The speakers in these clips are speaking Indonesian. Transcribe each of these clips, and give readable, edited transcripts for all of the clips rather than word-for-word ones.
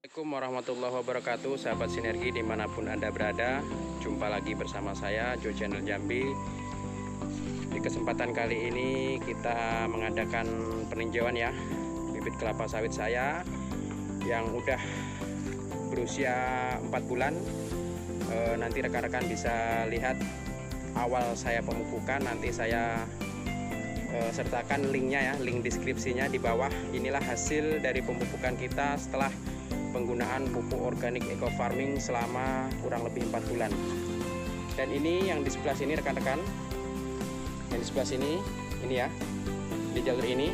Assalamualaikum warahmatullahi wabarakatuh, sahabat sinergi dimanapun Anda berada. Jumpa lagi bersama saya Joe Channel Jambi. Di kesempatan kali ini kita mengadakan peninjauan ya bibit kelapa sawit saya yang udah berusia 4 bulan. Nanti rekan-rekan bisa lihat awal saya pemupukan, nanti saya sertakan linknya ya, link deskripsinya di bawah. Inilah hasil dari pemupukan kita setelah penggunaan pupuk organik eco farming selama kurang lebih 4 bulan. Dan ini yang di sebelah sini rekan-rekan, yang di sebelah sini ini ya, di jalur ini.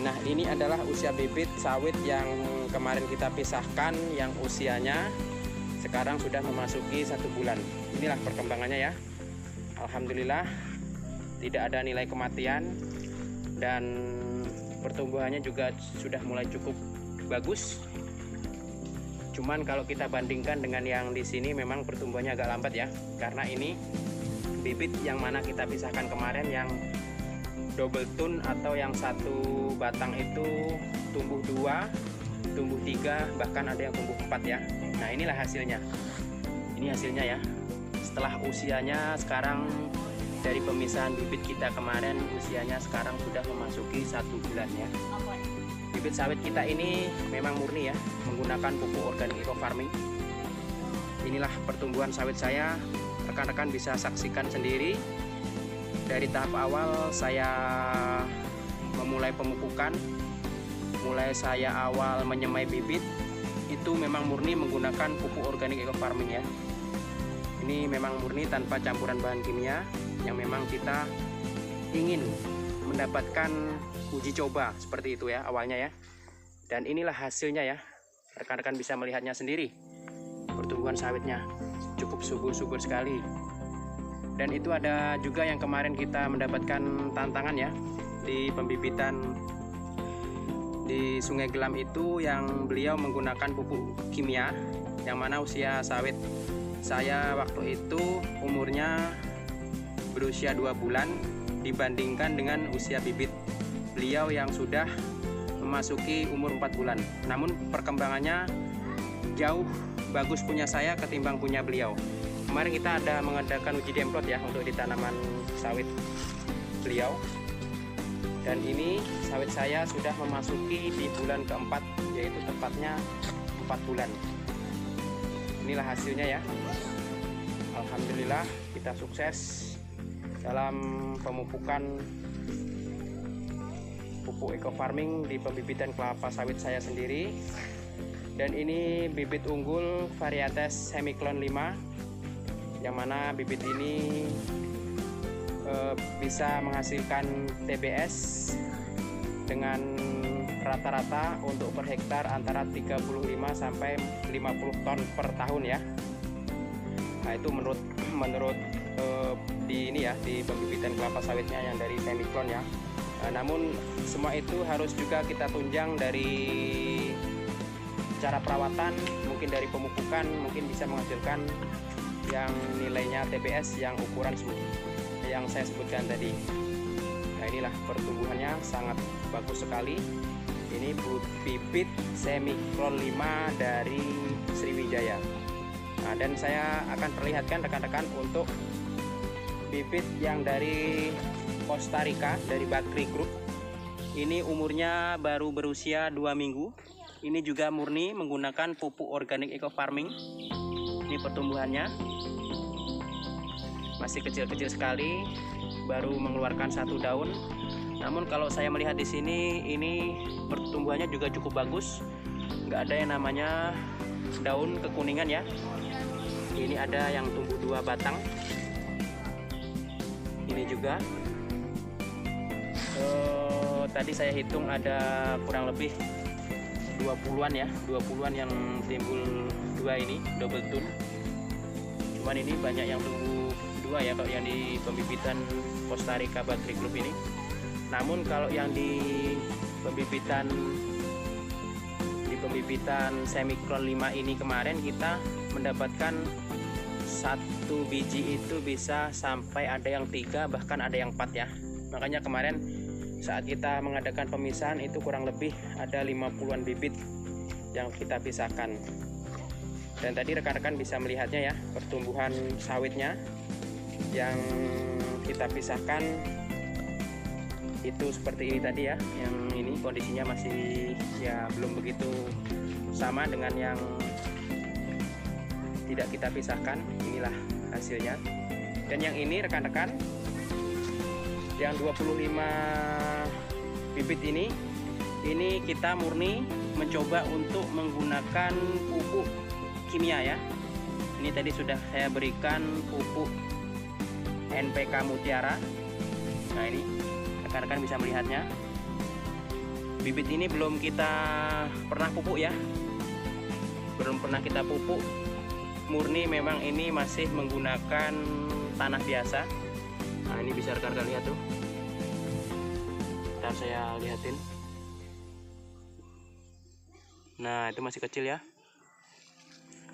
Nah, ini adalah usia bibit sawit yang kemarin kita pisahkan, yang usianya sekarang sudah memasuki 1 bulan. Inilah perkembangannya ya. Alhamdulillah tidak ada nilai kematian dan pertumbuhannya juga sudah mulai cukup bagus. Cuman kalau kita bandingkan dengan yang di sini memang pertumbuhannya agak lambat ya, karena ini bibit yang mana kita pisahkan kemarin yang double tune atau yang satu batang itu tumbuh 2, tumbuh 3, bahkan ada yang tumbuh 4 ya. Nah, inilah hasilnya. Ini hasilnya ya. Setelah usianya sekarang dari pemisahan bibit kita kemarin, usianya sekarang sudah memasuki 1 bulan ya. Bibit sawit kita ini memang murni ya, menggunakan pupuk organik eco farming. Inilah pertumbuhan sawit saya, rekan-rekan bisa saksikan sendiri. Dari tahap awal saya memulai pemupukan, mulai saya awal menyemai bibit, itu memang murni menggunakan pupuk organik eco farming ya. Ini memang murni tanpa campuran bahan kimia, yang memang kita ingin mendapatkan uji coba seperti itu ya awalnya ya. Dan inilah hasilnya ya, rekan-rekan bisa melihatnya sendiri. Pertumbuhan sawitnya cukup subur-subur sekali. Dan itu ada juga yang kemarin kita mendapatkan tantangan ya di pembibitan di Sungai Gelam itu, yang beliau menggunakan pupuk kimia, yang mana usia sawit saya waktu itu umurnya berusia 2 bulan dibandingkan dengan usia bibit beliau yang sudah memasuki umur 4 bulan. Namun perkembangannya jauh bagus punya saya ketimbang punya beliau. Kemarin kita ada mengadakan uji demplot ya untuk di tanaman sawit beliau. Dan ini sawit saya sudah memasuki di bulan keempat, yaitu tepatnya 4 bulan. Inilah hasilnya ya. Alhamdulillah kita sukses dalam pemupukan pupuk eco farming di pembibitan kelapa sawit saya sendiri. Dan ini bibit unggul varietas Hemiklon 5, yang mana bibit ini bisa menghasilkan TBS dengan rata-rata untuk per hektar antara 35 sampai 50 ton per tahun ya. Nah, itu menurut di ini ya, di pembibitan kelapa sawitnya yang dari Hemiklon ya. Namun semua itu harus juga kita tunjang dari cara perawatan, mungkin dari pemupukan, mungkin bisa menghasilkan yang nilainya TBS yang ukuran yang saya sebutkan tadi. Nah, inilah pertumbuhannya sangat bagus sekali. Ini bibit Hemiklon 5 dari Sriwijaya. Nah, dan saya akan perlihatkan rekan-rekan untuk bibit yang dari Costa Rica, dari Bakri Group. Ini umurnya baru berusia 2 minggu. Ini juga murni menggunakan pupuk organik eco farming. Ini pertumbuhannya masih kecil-kecil sekali, baru mengeluarkan 1 daun. Namun kalau saya melihat di sini, ini pertumbuhannya juga cukup bagus. Nggak ada yang namanya daun kekuningan ya. Ini ada yang tumbuh 2 batang. Ini juga tadi saya hitung ada kurang lebih 20-an ya, 20-an yang timbul 2 ini double tune. Cuman ini banyak yang tumbuh 2 ya kalau yang di pembibitan Costa Rica Bakri Group ini. Namun kalau yang di pembibitan Hemiklon 5 ini kemarin kita mendapatkan 1 biji itu bisa sampai ada yang 3, bahkan ada yang 4 ya. Makanya kemarin saat kita mengadakan pemisahan itu kurang lebih ada 50-an bibit yang kita pisahkan. Dan tadi rekan-rekan bisa melihatnya ya, pertumbuhan sawitnya yang kita pisahkan itu seperti ini tadi ya. Yang ini kondisinya masih ya belum begitu sama dengan yang tidak kita pisahkan. Inilah hasilnya. Dan yang ini rekan-rekan, yang 25 bibit ini kita murni mencoba untuk menggunakan pupuk kimia ya. Ini tadi sudah saya berikan pupuk NPK Mutiara. Nah ini rekan-rekan bisa melihatnya. Bibit ini belum kita pernah pupuk ya, belum pernah kita pupuk, murni memang ini masih menggunakan tanah biasa. Nah ini bisa rekan-rekan lihat tuh, ntar saya lihatin. Nah itu masih kecil ya.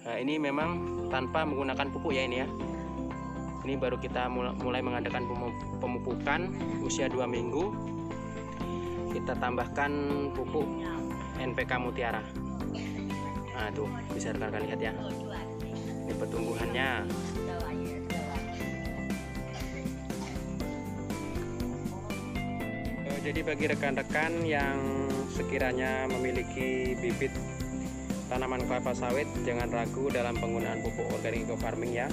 Nah ini memang tanpa menggunakan pupuk ya ini ya. Ini baru kita mulai mengadakan pemupukan usia 2 minggu. Kita tambahkan pupuk NPK Mutiara. Nah tuh bisa rekan-rekan lihat ya. Ini pertumbuhannya. Jadi bagi rekan-rekan yang sekiranya memiliki bibit tanaman kelapa sawit, jangan ragu dalam penggunaan pupuk organik eco farming ya,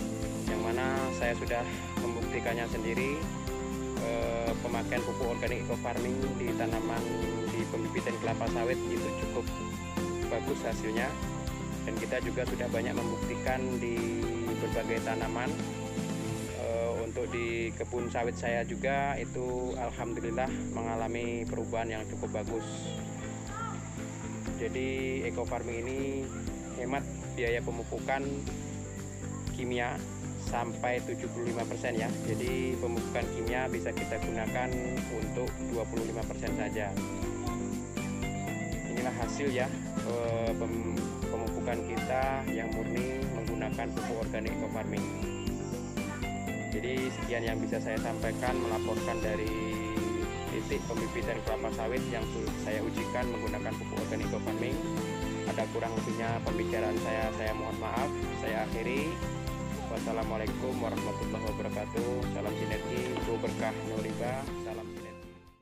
yang mana saya sudah membuktikannya sendiri. Pemakaian pupuk organik eco farming di tanaman di pembibitan kelapa sawit itu cukup bagus hasilnya, dan kita juga sudah banyak membuktikan di berbagai tanaman. Untuk di kebun sawit saya juga itu alhamdulillah mengalami perubahan yang cukup bagus. Jadi eco farming ini hemat biaya pemupukan kimia sampai 75% ya. Jadi pemupukan kimia bisa kita gunakan untuk 25% saja. Inilah hasil ya pemupukan kita yang murni menggunakan pupuk organik eco farming. Jadi sekian yang bisa saya sampaikan, melaporkan dari titik pembibitan kelapa sawit yang saya ujikan menggunakan pupuk organik eco farming. Ada kurang lebihnya pembicaraan saya mohon maaf. Saya akhiri. Wassalamualaikum warahmatullahi wabarakatuh. Salam sinergi, berkah, no riba. Salam.